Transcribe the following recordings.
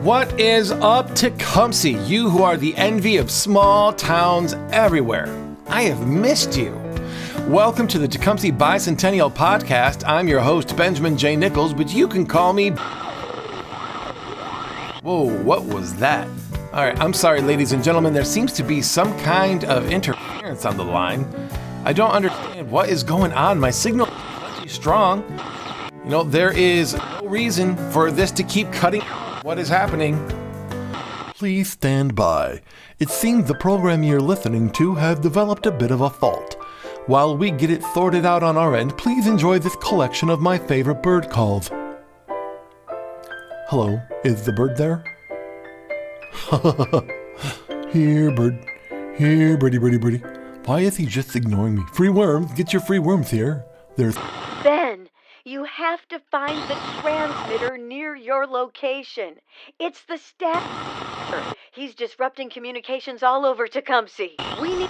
What is up, Tecumseh? You who are the envy of small towns everywhere. I have missed you. Welcome to the Tecumseh Bicentennial Podcast. I'm your host, Benjamin J Nichols, but you can call me... Whoa, what was that? All right, I'm sorry, ladies and gentlemen. There seems to be some kind of interference on the line. I don't understand what is going on. My signal is plenty strong. You know, there is no reason for this to keep cutting. What is happening? Please stand by. It seems the program you're listening to has developed a bit of a fault. While we get it sorted out on our end, please enjoy this collection of my favorite bird calls. Hello, is the bird there? Here, bird. Here, birdie, birdie, birdie. Why is he just ignoring me? Free worms, get your free worms here. There's... Ben, you have to find the transmitter near your location. It's the Static Stalker. He's disrupting communications all over Tecumseh. We need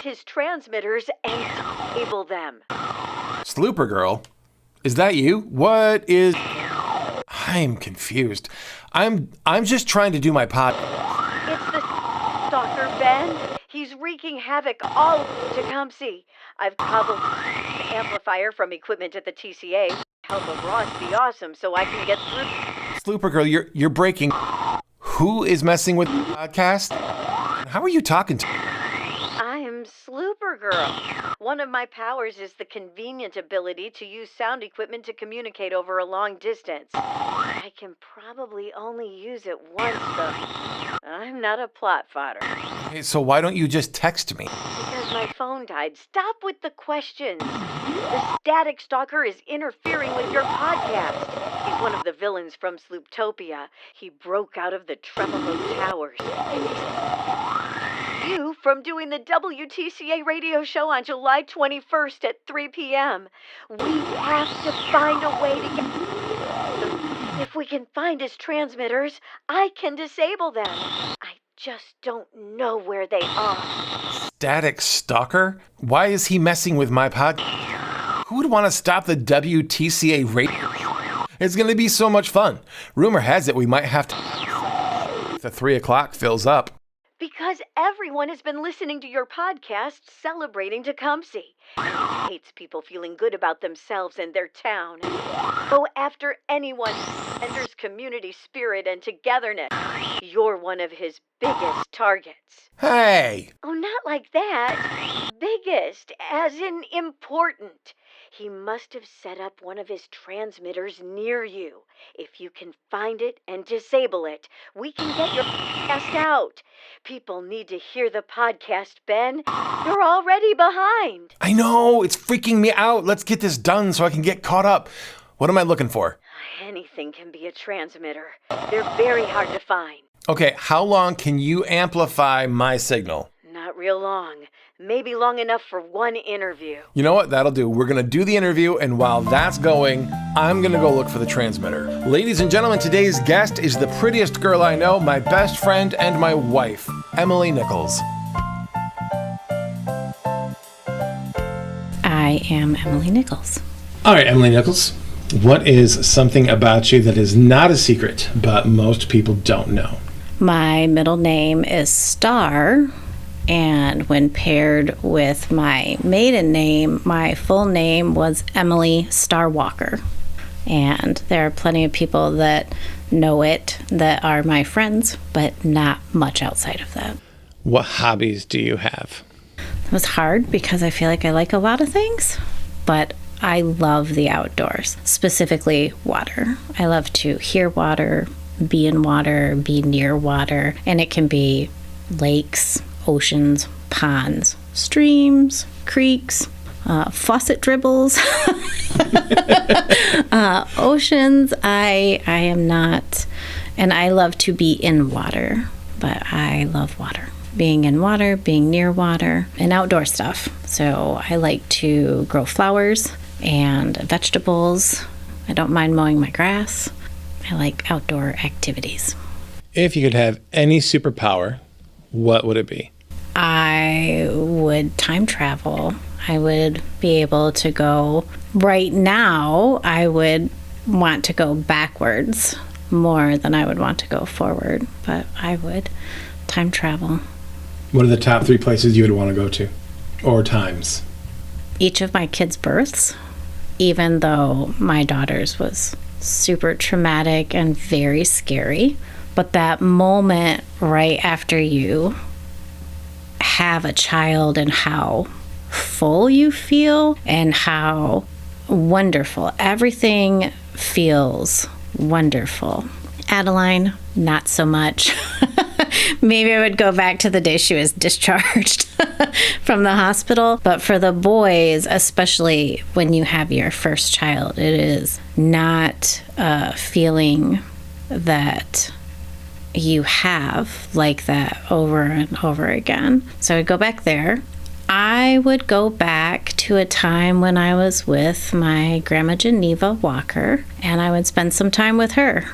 his transmitters and disable them. Sluper Girl? Is that you? What is... I'm confused. I'm just trying to do my pod... It's the Stalker, Ben. He's wreaking havoc all over Tecumseh. I've cobbled an amplifier from equipment at the TCA. Help of Ross be awesome so I can get through. Sluper Girl, you're breaking. Who is messing with the podcast? How are you talking to me? I'm Sluper Girl. One of my powers is the convenient ability to use sound equipment to communicate over a long distance. I can probably only use it once, though. I'm not a plot fodder. Hey, so why don't you just text me? Because my phone died. Stop with the questions. The Static Stalker is interfering with your podcast. He's one of the villains from Slooptopia. He broke out of the Tremolo Towers. You from doing the WTCA radio show on July 21st at 3 p.m. We have to find a way to get... If we can find his transmitters, I can disable them. I just don't know where they are. Static Stalker? Why is he messing with my podcast? Who would want to stop the WTCA radio? It's going to be so much fun. Rumor has it we might have to... The 3 o'clock fills up. Because everyone has been listening to your podcast celebrating Tecumseh. He hates people feeling good about themselves and their town. Go after anyone who enters community spirit and togetherness. You're one of his biggest targets. Hey! Oh, not like that. Biggest, as in important. He must have set up one of his transmitters near you. If you can find it and disable it, we can get your podcast out. People need to hear the podcast, Ben. You're already behind. I know, it's freaking me out. Let's get this done so I can get caught up. What am I looking for? Anything can be a transmitter. They're very hard to find. Okay, how long can you amplify my signal? Not real long. Maybe long enough for one interview. You know what? That'll do. We're going to do the interview, and while that's going, I'm going to go look for the transmitter. Ladies and gentlemen, today's guest is the prettiest girl I know, my best friend and my wife, Emily Nichols. I am Emily Nichols. All right, Emily Nichols, what is something about you that is not a secret, but most people don't know? My middle name is Star. And when paired with my maiden name, my full name was Emily Star Walker. And there are plenty of people that know it that are my friends, but not much outside of that. What hobbies do you have? It was hard because I feel like I like a lot of things, but I love the outdoors, specifically water. I love to hear water, be in water, be near water, and it can be lakes, oceans, ponds, streams, creeks, faucet dribbles, oceans. I am not, and I love to be in water, but I love water. Being in water, being near water, and outdoor stuff. So I like to grow flowers and vegetables. I don't mind mowing my grass. I like outdoor activities. If you could have any superpower, what would it be? I would time travel. I would be able to go, right now, I would want to go backwards more than I would want to go forward, but I would time travel. What are the top 3 places you would want to go to, or times? Each of my kids' births, even though my daughter's was super traumatic and very scary. But that moment right after you have a child and how full you feel and how wonderful. Everything feels wonderful. Adeline, not so much. Maybe I would go back to the day she was discharged from the hospital. But for the boys, especially when you have your first child, it is not a feeling that you have like that over and over again. So I'd go back there. I would go back to a time when I was with my grandma Geneva Walker, and I would spend some time with her.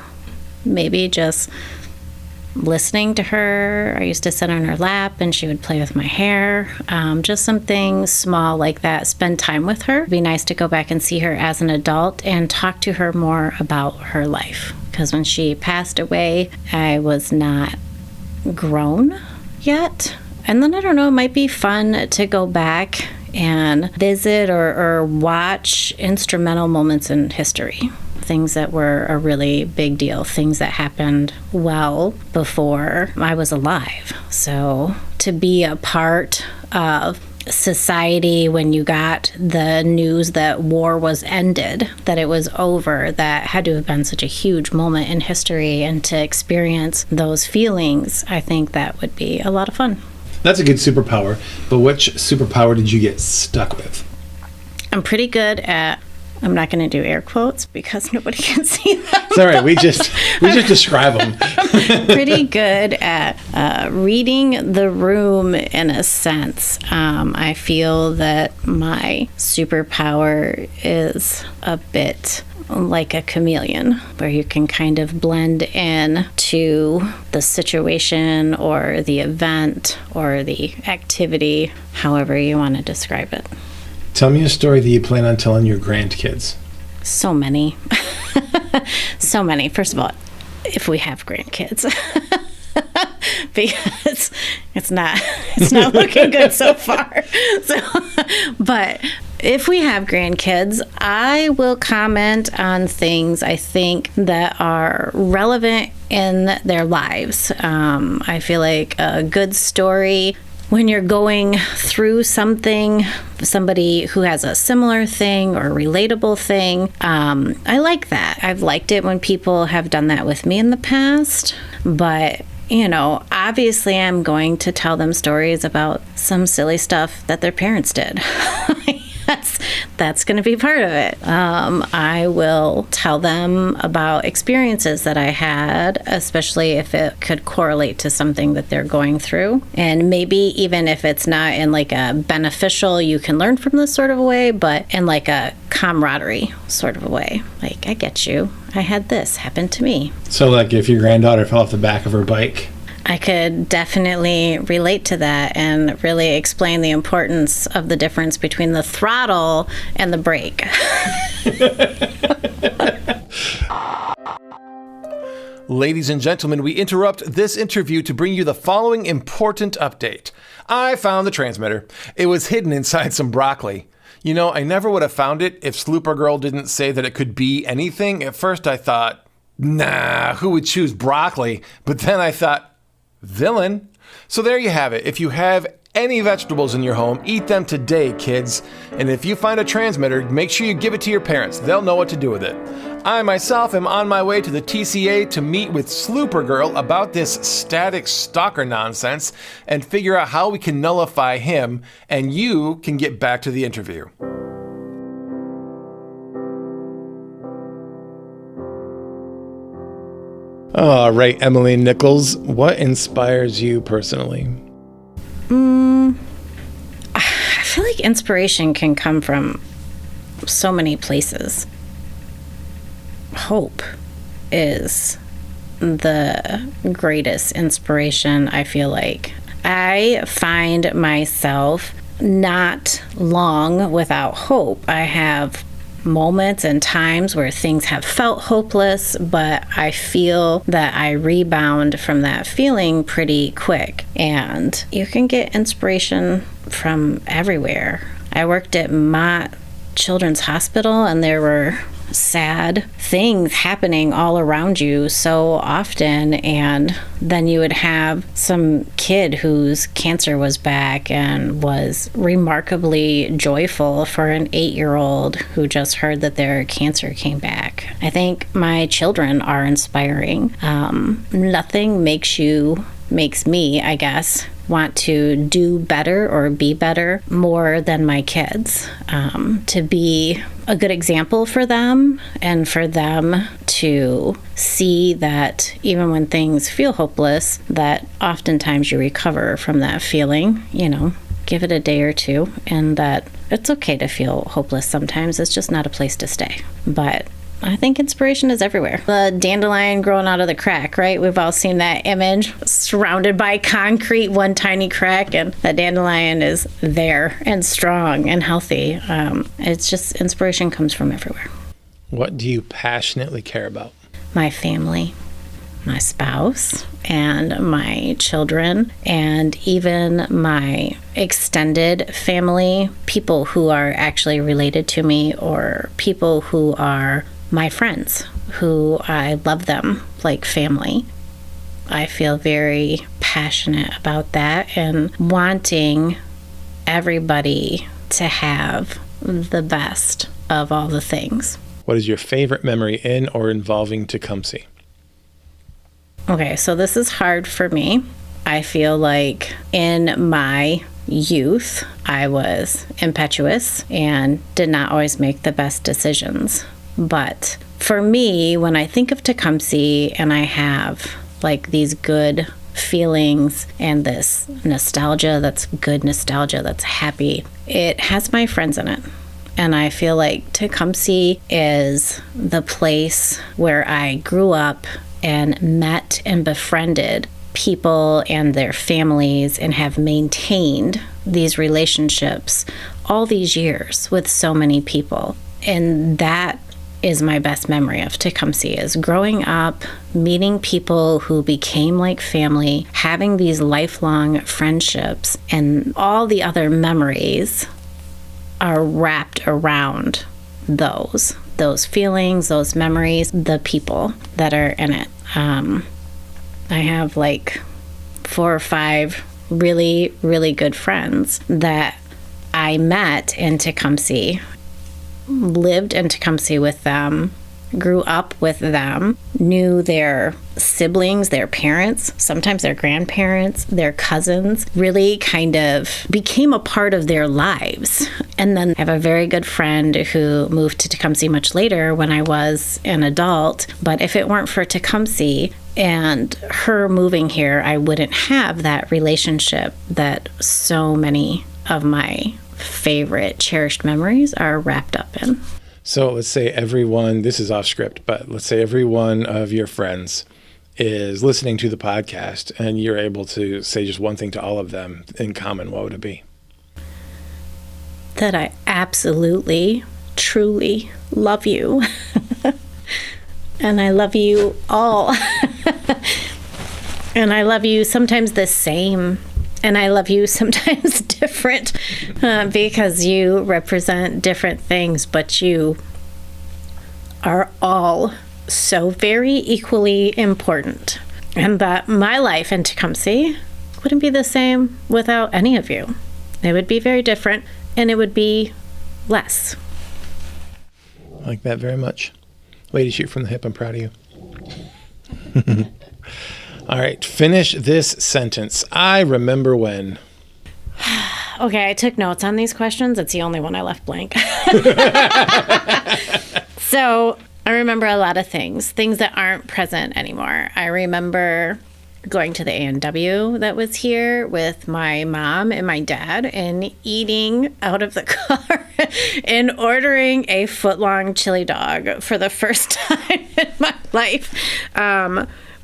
Maybe just listening to her. I used to sit on her lap and she would play with my hair. Just something small like that. Spend time with her. It'd be nice to go back and see her as an adult and talk to her more about her life. Because when she passed away, I was not grown yet. And then I don't know, it might be fun to go back and visit or watch instrumental moments in history. Things that were a really big deal, things that happened well before I was alive. So to be a part of society when you got the news that war was ended, that it was over, that had to have been such a huge moment in history, and to experience those feelings, I think that would be a lot of fun. That's a good superpower, but which superpower did you get stuck with? I'm pretty good at, I'm not going to do air quotes because nobody can see them. It's all right. We just describe them. Pretty good at reading the room in a sense. I feel that my superpower is a bit like a chameleon, where you can kind of blend in to the situation or the event or the activity, however you want to describe it. Tell me a story that you plan on telling your grandkids. So many. So many. First of all, if we have grandkids. Because it's not looking good so far. But if we have grandkids, I will comment on things I think that are relevant in their lives. I feel like a good story when you're going through something, somebody who has a similar thing or relatable thing, I like that. I've liked it when people have done that with me in the past. But, obviously I'm going to tell them stories about some silly stuff that their parents did. That's going to be part of it. I will tell them about experiences that I had, especially if it could correlate to something that they're going through. And maybe even if it's not in like a beneficial, you can learn from this sort of a way, but in like a camaraderie sort of a way. Like, I get you. I had this happen to me. So like if your granddaughter fell off the back of her bike, I could definitely relate to that and really explain the importance of the difference between the throttle and the brake. Ladies and gentlemen, we interrupt this interview to bring you the following important update. I found the transmitter. It was hidden inside some broccoli. I never would have found it if Sluper Girl didn't say that it could be anything. At first I thought, nah, who would choose broccoli? But then I thought, villain. So there you have it. If you have any vegetables in your home, eat them today, kids. And if you find a transmitter, make sure you give it to your parents. They'll know what to do with it. I myself am on my way to the TCA to meet with Sluper Girl about this Static Stalker nonsense and figure out how we can nullify him, and you can get back to the interview. All right, Emily Nichols, what inspires you personally? I feel like inspiration can come from so many places. Hope is the greatest inspiration, I feel like. I find myself not long without hope. I have moments and times where things have felt hopeless, but I feel that I rebound from that feeling pretty quick. And you can get inspiration from everywhere. I worked at Mott Children's Hospital, and there were sad things happening all around you so often, and then you would have some kid whose cancer was back and was remarkably joyful for an 8-year-old who just heard that their cancer came back. I think my children are inspiring. Nothing makes me, I guess, want to do better or be better more than my kids. To be a good example for them, and for them to see that even when things feel hopeless, that oftentimes you recover from that feeling, give it a day or two, and that it's okay to feel hopeless sometimes. It's just not a place to stay. But I think inspiration is everywhere. The dandelion growing out of the crack, right? We've all seen that image, surrounded by concrete, one tiny crack, and the dandelion is there and strong and healthy. It's just, inspiration comes from everywhere. What do you passionately care about? My family, my spouse, and my children, and even my extended family, people who are actually related to me, or people who are my friends, who I love them like family. I feel very passionate about that, and wanting everybody to have the best of all the things. What is your favorite memory in or involving Tecumseh? Okay, so this is hard for me. I feel like in my youth, I was impetuous and did not always make the best decisions. But for me, when I think of Tecumseh and I have like these good feelings and this nostalgia that's good nostalgia, that's happy, it has my friends in it. And I feel like Tecumseh is the place where I grew up and met and befriended people and their families, and have maintained these relationships all these years with so many people. And that is my best memory of Tecumseh, is growing up, meeting people who became like family, having these lifelong friendships, and all the other memories are wrapped around those feelings, those memories, the people that are in it. I have like 4 or 5 really, really good friends that I met in Tecumseh, lived in Tecumseh with them, grew up with them, knew their siblings, their parents, sometimes their grandparents, their cousins, really kind of became a part of their lives. And then I have a very good friend who moved to Tecumseh much later when I was an adult. But if it weren't for Tecumseh and her moving here, I wouldn't have that relationship that so many of my favorite cherished memories are wrapped up in. So let's say everyone, this is off script, but let's say every one of your friends is listening to the podcast and you're able to say just one thing to all of them in common. What would it be? That I absolutely, truly love you. And I love you all. And I love you sometimes the same. And I love you sometimes different, because you represent different things, but you are all so very equally important. And that my life in Tecumseh wouldn't be the same without any of you. It would be very different, and it would be less. I like that very much. Lady, shoot from the hip. I'm proud of you. All right, finish this sentence. I remember when. Okay, I took notes on these questions. It's the only one I left blank. So I remember a lot of things that aren't present anymore. I remember going to the A&W that was here with my mom and my dad and eating out of the car and ordering a foot-long chili dog for the first time in my life.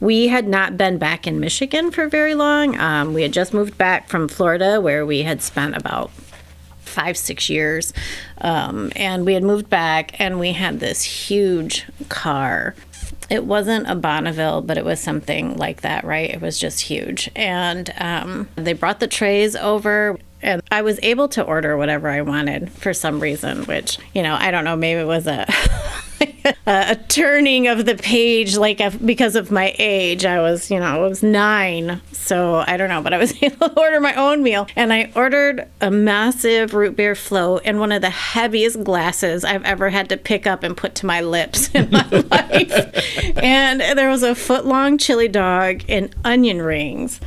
We had not been back in Michigan for very long. We had just moved back from Florida, where we had spent about 5-6 years. And we had moved back, and we had this huge car. It wasn't a Bonneville, but it was something like that, right? It was just huge. And they brought the trays over, and I was able to order whatever I wanted for some reason, which, I don't know, maybe it was a turning of the page, because of my age. I was 9, so I don't know, but I was able to order my own meal. And I ordered a massive root beer float and one of the heaviest glasses I've ever had to pick up and put to my lips in my life. And there was a foot-long chili dog and onion rings.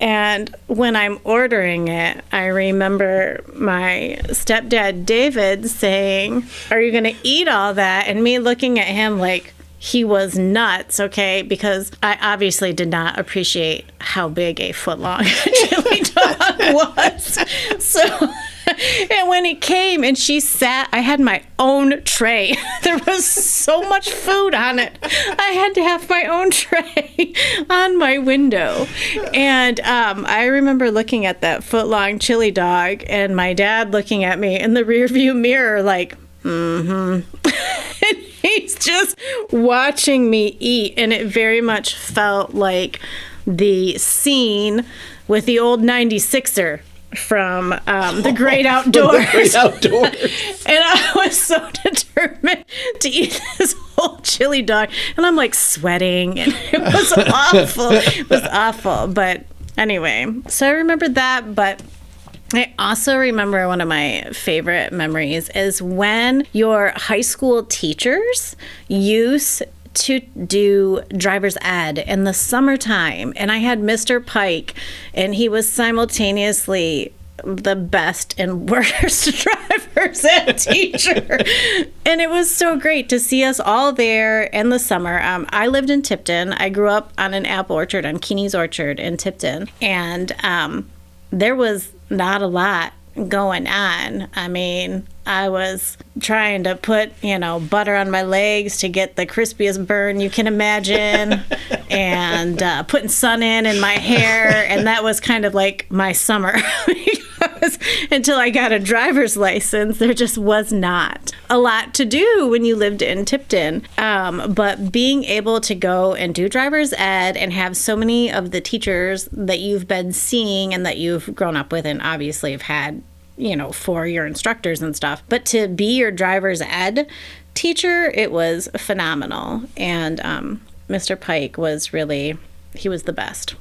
And when I'm ordering it, I remember my stepdad, David, saying, "Are you going to eat all that?" And me looking at him like he was nuts, okay? Because I obviously did not appreciate how big a foot-long chili dog was. So... And when he came and she sat, I had my own tray. There was so much food on it. I had to have my own tray on my window. And I remember looking at that foot-long chili dog and my dad looking at me in the rearview mirror like, and he's just watching me eat. And it very much felt like the scene with the old 96er from The Great Outdoors. The Great Outdoors. And I was so determined to eat this whole chili dog. And I'm like sweating. And it was awful. It was awful. But anyway, so I remember that. But I also remember one of my favorite memories is when your high school teachers used to do driver's ed in the summertime. And I had Mr. Pike, and he was simultaneously the best and worst driver's ed teacher. And it was so great to see us all there in the summer. I lived in Tipton. I grew up on an apple orchard on Keeney's Orchard in Tipton. And there was not a lot going on. I mean, I was trying to put, butter on my legs to get the crispiest burn you can imagine, and putting sun in my hair, and that was kind of like my summer. Because until I got a driver's license, there just was not a lot to do when you lived in Tipton. But being able to go and do driver's ed and have so many of the teachers that you've been seeing and that you've grown up with and obviously have had, for your instructors and stuff. But to be your driver's ed teacher, it was phenomenal. And Mr. Pike was he was the best.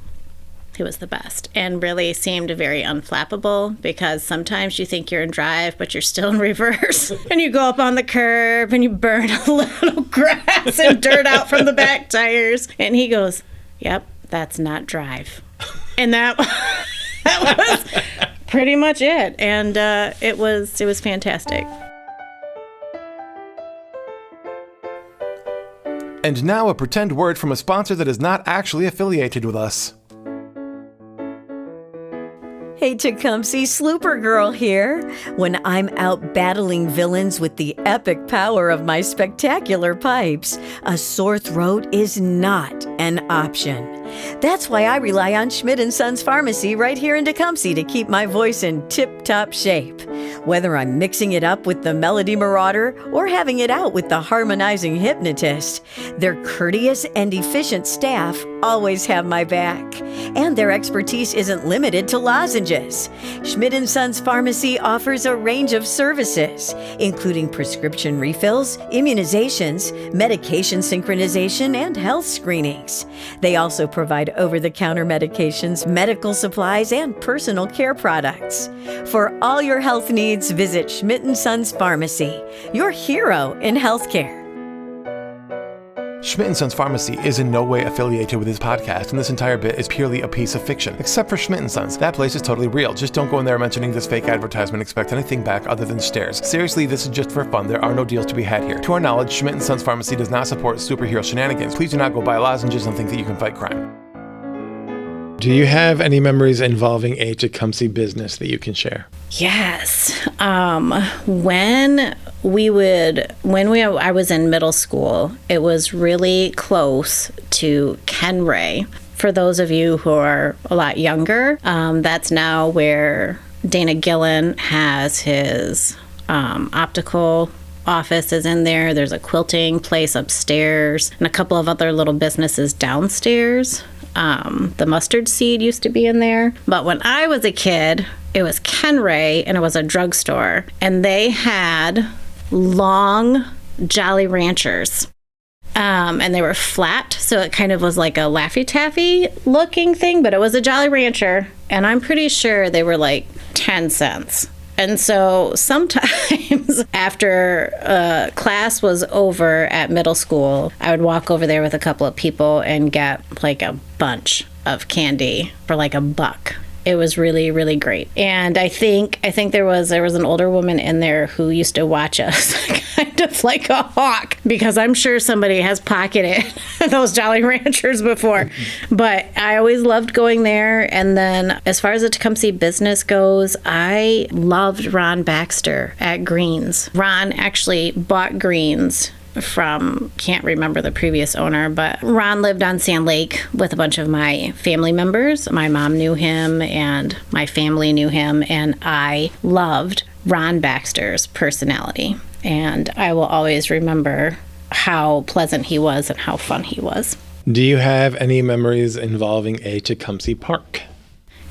He was the best and really seemed very unflappable, because sometimes you think you're in drive, but you're still in reverse. And you go up on the curb and you burn a little grass and dirt out from the back tires. And he goes, "Yep, that's not drive." And that was pretty much it. And it was fantastic. And now a pretend word from a sponsor that is not actually affiliated with us. Hey, Tecumseh Sluper Girl here. When I'm out battling villains with the epic power of my spectacular pipes, a sore throat is not an option. That's why I rely on Schmidt & Sons Pharmacy right here in Tecumseh to keep my voice in tip-top shape. Whether I'm mixing it up with the Melody Marauder or having it out with the Harmonizing Hypnotist, their courteous and efficient staff always have my back. And their expertise isn't limited to lozenges. Schmidt & Sons Pharmacy offers a range of services, including prescription refills, immunizations, medication synchronization, and health screenings. They also provide over-the-counter medications, medical supplies, and personal care products. For all your health needs, visit Schmidt & Sons Pharmacy, your hero in healthcare. Schmidt & Sons Pharmacy is in no way affiliated with this podcast, and this entire bit is purely a piece of fiction. Except for Schmidt & Sons. That place is totally real. Just don't go in there mentioning this fake advertisement and expect anything back other than stares. Seriously, this is just for fun. There are no deals to be had here. To our knowledge, Schmidt & Sons Pharmacy does not support superhero shenanigans. Please do not go buy lozenges and think that you can fight crime. Do you have any memories involving a Tecumseh business that you can share? Yes. When I was in middle school, it was really close to Kenray. For those of you who are a lot younger, that's now where Dana Gillen has his optical office is in there. There's a quilting place upstairs and a couple of other little businesses downstairs. The Mustard Seed used to be in there. But when I was a kid, it was Kenray, and it was a drugstore. And they had long Jolly Ranchers. And they were flat, so it kind of was like a Laffy Taffy looking thing, but it was a Jolly Rancher. And I'm pretty sure they were like 10 cents. And so sometimes after class was over at middle school, I would walk over there with a couple of people and get like a bunch of candy for like $1. It was really, really great. And I think there was an older woman in there who used to watch us kind of like a hawk, because I'm sure somebody has pocketed those Jolly Ranchers before. But I always loved going there. And then as far as the Tecumseh business goes, I loved Ron Baxter at Greens. Ron actually bought Greens from, can't remember the previous owner, but Ron lived on Sand Lake with a bunch of my family members. My mom knew him and my family knew him, and I loved Ron Baxter's personality. And I will always remember how pleasant he was and how fun he was. Do you have any memories involving a Tecumseh Park?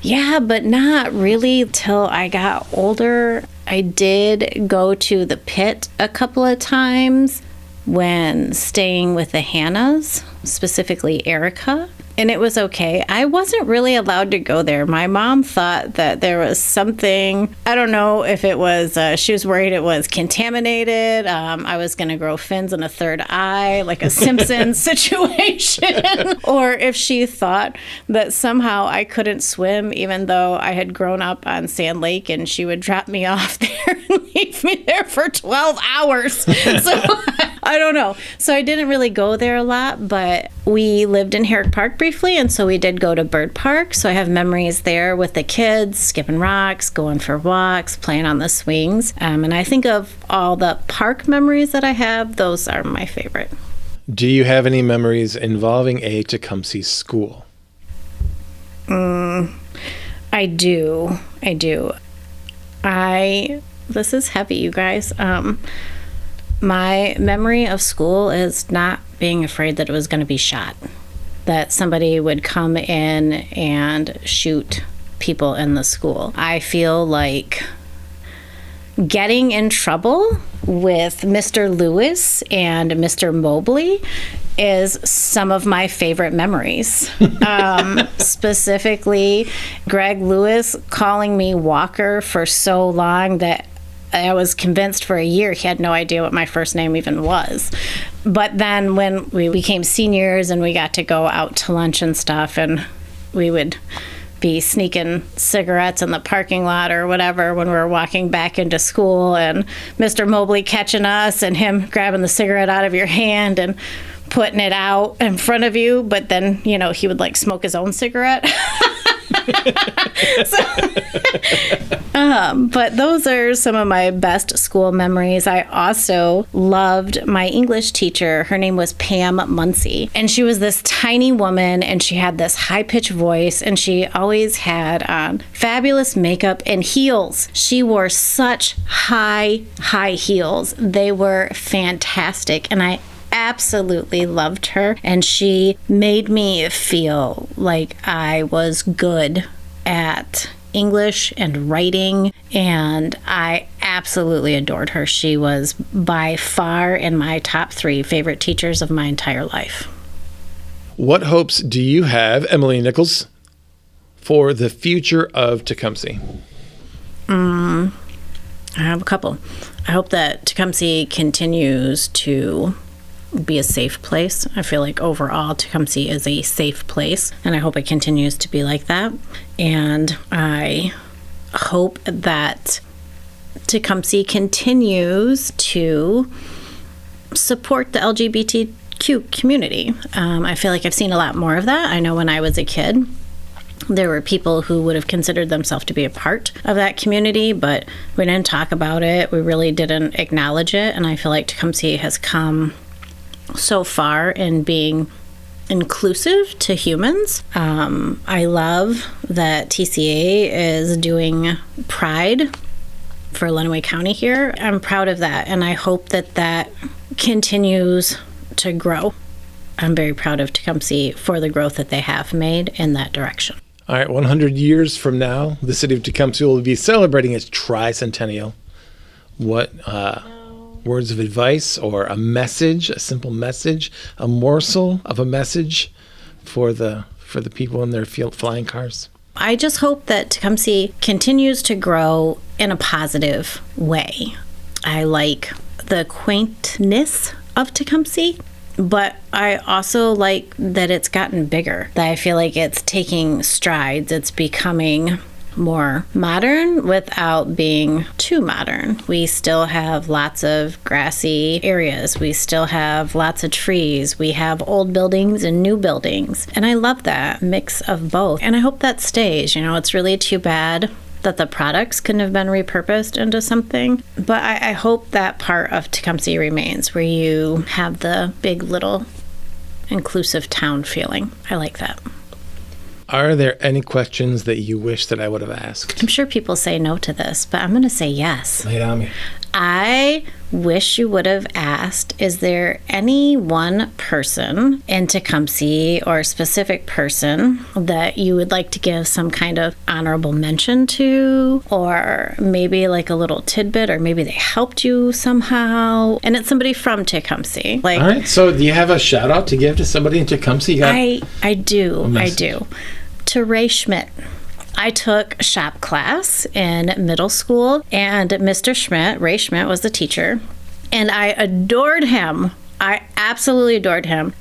Yeah, but not really till I got older. I did go to the pit a couple of times when staying with the Hannahs, specifically Erica, and it was okay. I wasn't really allowed to go there. My mom thought that there was something, I don't know if it was, she was worried it was contaminated. I was going to grow fins and a third eye, like a Simpsons situation, or if she thought that somehow I couldn't swim, even though I had grown up on Sand Lake, and she would drop me off there and leave me there for 12 hours. So I don't know. So I didn't really go there a lot, but we lived in Herrick Park briefly, and so we did go to Bird Park. So I have memories there with the kids, skipping rocks, going for walks, playing on the swings. And I think of all the park memories that I have, those are my favorite. Do you have any memories involving a Tecumseh school? I do. This is heavy, you guys. My memory of school is not being afraid that it was going to be shot, that somebody would come in and shoot people in the school. I feel like getting in trouble with Mr. Lewis and Mr. Mobley is some of my favorite memories. Specifically, Greg Lewis calling me Walker for so long that I was convinced for a year he had no idea what my first name even was. But then when we became seniors and we got to go out to lunch and stuff, and we would be sneaking cigarettes in the parking lot or whatever when we were walking back into school, and Mr. Mobley catching us and him grabbing the cigarette out of your hand and putting it out in front of you, but then, you know, he would like smoke his own cigarette. But those are some of my best school memories. I also loved my English teacher. Her name was Pam Muncie, and she was this tiny woman, and she had this high-pitched voice, and she always had on fabulous makeup and heels. She wore such high heels. They were fantastic, and I absolutely loved her, and she made me feel like I was good at English and writing, and I absolutely adored her. She was by far in my top 3 favorite teachers of my entire life. What hopes do you have, Emily Nichols, for the future of Tecumseh? I have a couple. I hope that Tecumseh continues to be a safe place. I feel like overall Tecumseh is a safe place, and I hope it continues to be like that. And I hope that Tecumseh continues to support the LGBTQ community. I feel like I've seen a lot more of that. I know when I was a kid, there were people who would have considered themselves to be a part of that community, but we didn't talk about it. We really didn't acknowledge it. And I feel like Tecumseh has come so far in being inclusive to humans. I love that TCA is doing Pride for Lenawee County here. I'm proud of that, and I hope that that continues to grow. I'm very proud of Tecumseh for the growth that they have made in that direction. All right, 100 years from now, the city of Tecumseh will be celebrating its tricentennial. What words of advice or a message, a simple message, a morsel of a message for the people in their flying cars? I just hope that Tecumseh continues to grow in a positive way. I like the quaintness of Tecumseh, but I also like that it's gotten bigger. That I feel like it's taking strides. It's becoming more modern without being too modern. We still have lots of grassy areas. We still have lots of trees. We have old buildings and new buildings. And I love that mix of both. And I hope that stays. It's really too bad that the products couldn't have been repurposed into something. But I hope that part of Tecumseh remains, where you have the big little inclusive town feeling. I like that. Are there any questions that you wish that I would have asked? I'm sure people say no to this, but I'm going to say yes. Lay it on me. I wish you would have asked, is there any one person in Tecumseh or a specific person that you would like to give some kind of honorable mention to, or maybe like a little tidbit, or maybe they helped you somehow, and it's somebody from Tecumseh. All right, so do you have a shout out to give to somebody in Tecumseh? I do. To Ray Schmidt. I took shop class in middle school, and Mr. Schmidt, Ray Schmidt, was the teacher, and I adored him. I absolutely adored him.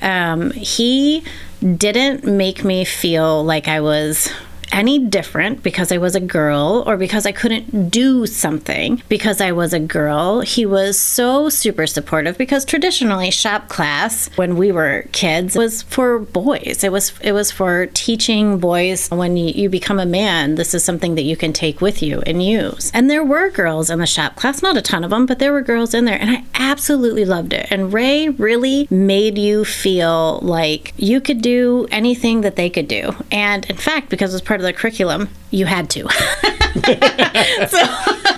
He didn't make me feel like I was any different because I was a girl, or because I couldn't do something because I was a girl. He was so super supportive, because traditionally shop class when we were kids was for boys. It was for teaching boys, when you become a man, this is something that you can take with you and use. And there were girls in the shop class, not a ton of them, but there were girls in there, and I absolutely loved it. And Ray really made you feel like you could do anything that they could do. And in fact, because it was part of the curriculum, you had to.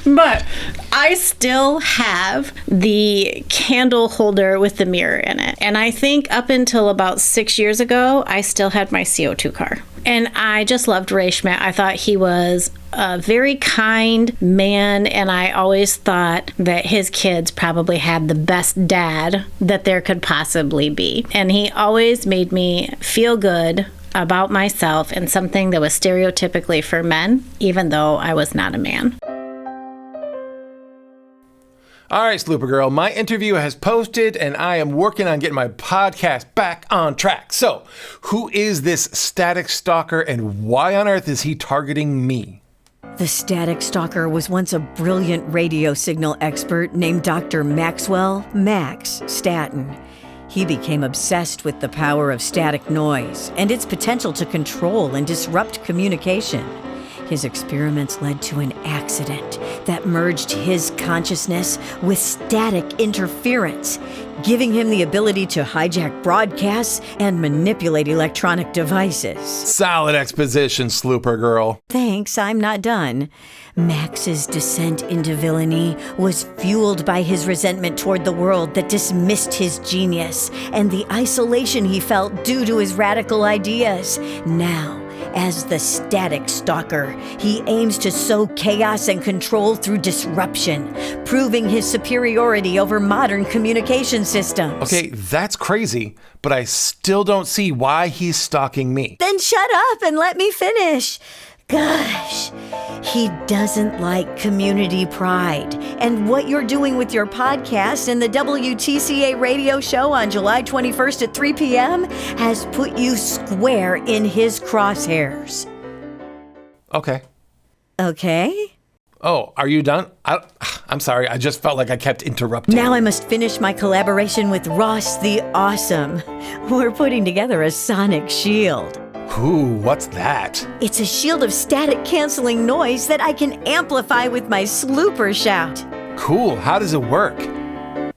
But I still have the candle holder with the mirror in it. And I think up until about 6 years ago, I still had my CO2 car. And I just loved Ray Schmidt. I thought he was a very kind man, and I always thought that his kids probably had the best dad that there could possibly be. And he always made me feel good about myself, and something that was stereotypically for men, even though I was not a man. All right, Sluper Girl, my interview has posted, and I am working on getting my podcast back on track. So, who is this Static Stalker, and why on earth is he targeting me? The Static Stalker was once a brilliant radio signal expert named Dr. Maxwell Max Staton. He became obsessed with the power of static noise and its potential to control and disrupt communication. His experiments led to an accident that merged his consciousness with static interference, giving him the ability to hijack broadcasts and manipulate electronic devices. Solid exposition, Sluper Girl. Thanks, I'm not done. Max's descent into villainy was fueled by his resentment toward the world that dismissed his genius and the isolation he felt due to his radical ideas. Now, as the Static Stalker, he aims to sow chaos and control through disruption, proving his superiority over modern communication systems. Okay, that's crazy, but I still don't see why he's stalking me. Then shut up and let me finish. Gosh, he doesn't like community pride. And what you're doing with your podcast and the WTCA radio show on July 21st at 3 p.m. has put you square in his crosshairs. Okay. Okay? Oh, are you done? I'm sorry, I just felt like I kept interrupting. Now I must finish my collaboration with Ross the Awesome. We're putting together a sonic shield. Ooh, what's that? It's a shield of static canceling noise that I can amplify with my Sluper shout. Cool, how does it work?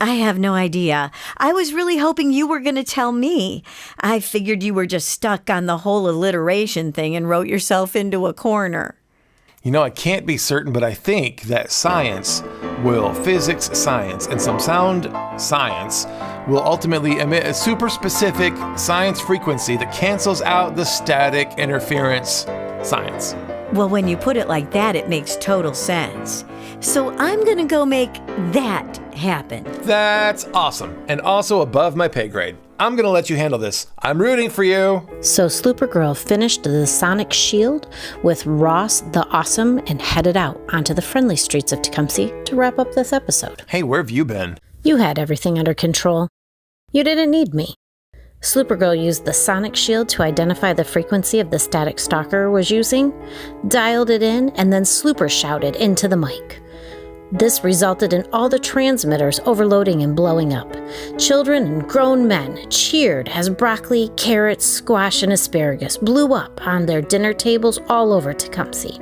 I have no idea. I was really hoping you were going to tell me. I figured you were just stuck on the whole alliteration thing and wrote yourself into a corner. You know, I can't be certain, but I think that physics science, and some sound science will ultimately emit a super specific science frequency that cancels out the static interference science. Well, when you put it like that, it makes total sense. So I'm going to go make that happen. That's awesome, and also above my pay grade. I'm going to let you handle this. I'm rooting for you. So Sluper Girl finished the sonic shield with Ross the Awesome and headed out onto the friendly streets of Tecumseh to wrap up this episode. Hey, where have you been? You had everything under control. You didn't need me. Sluper Girl used the sonic shield to identify the frequency of the Static Stalker was using, dialed it in, and then Sluper shouted into the mic. This resulted in all the transmitters overloading and blowing up. Children and grown men cheered as broccoli, carrots, squash, and asparagus blew up on their dinner tables all over Tecumseh.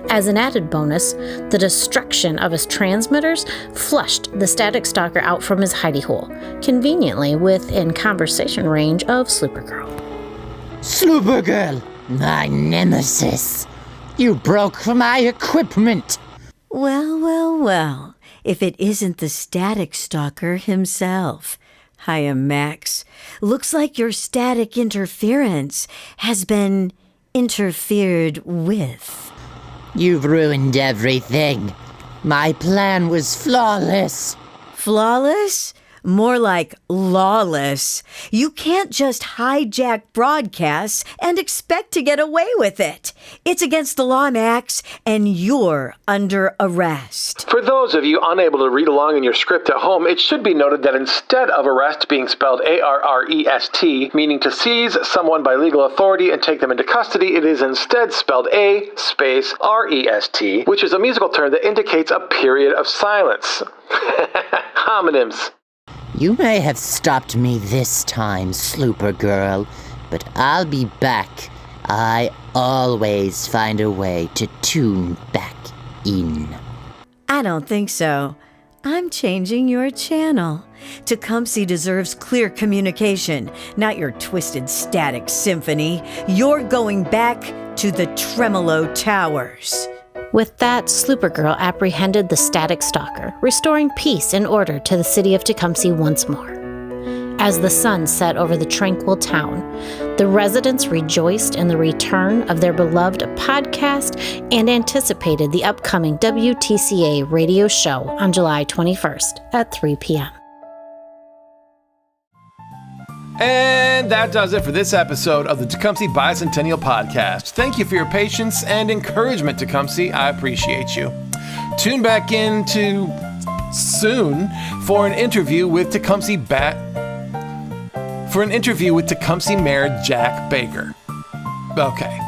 As an added bonus, the destruction of his transmitters flushed the Static Stalker out from his hidey hole, conveniently within conversation range of Sluper Girl. Sluper Girl, my nemesis. You broke my equipment. Well, if it isn't the Static Stalker himself. Hiya, Max. Looks like your static interference has been interfered with. You've ruined everything. My plan was flawless. Flawless? More like lawless. You can't just hijack broadcasts and expect to get away with it. It's against the law, Max, and you're under arrest. For those of you unable to read along in your script at home, it should be noted that instead of arrest being spelled A-R-R-E-S-T, meaning to seize someone by legal authority and take them into custody, it is instead spelled A-R-E-S-T, which is a musical term that indicates a period of silence. Homonyms. You may have stopped me this time, Sluper Girl, but I'll be back. I always find a way to tune back in. I don't think so. I'm changing your channel. Tecumseh deserves clear communication, not your twisted static symphony. You're going back to the Tremolo Towers. With that, Sluper Girl apprehended the Static Stalker, restoring peace and order to the city of Tecumseh once more. As the sun set over the tranquil town, the residents rejoiced in the return of their beloved podcast and anticipated the upcoming WTCA radio show on July 21st at 3 p.m. And that does it for this episode of the Tecumseh Bicentennial Podcast. Thank you for your patience and encouragement, Tecumseh. I appreciate you. Tune back in soon for an interview with Tecumseh Mayor Jack Baker. Okay.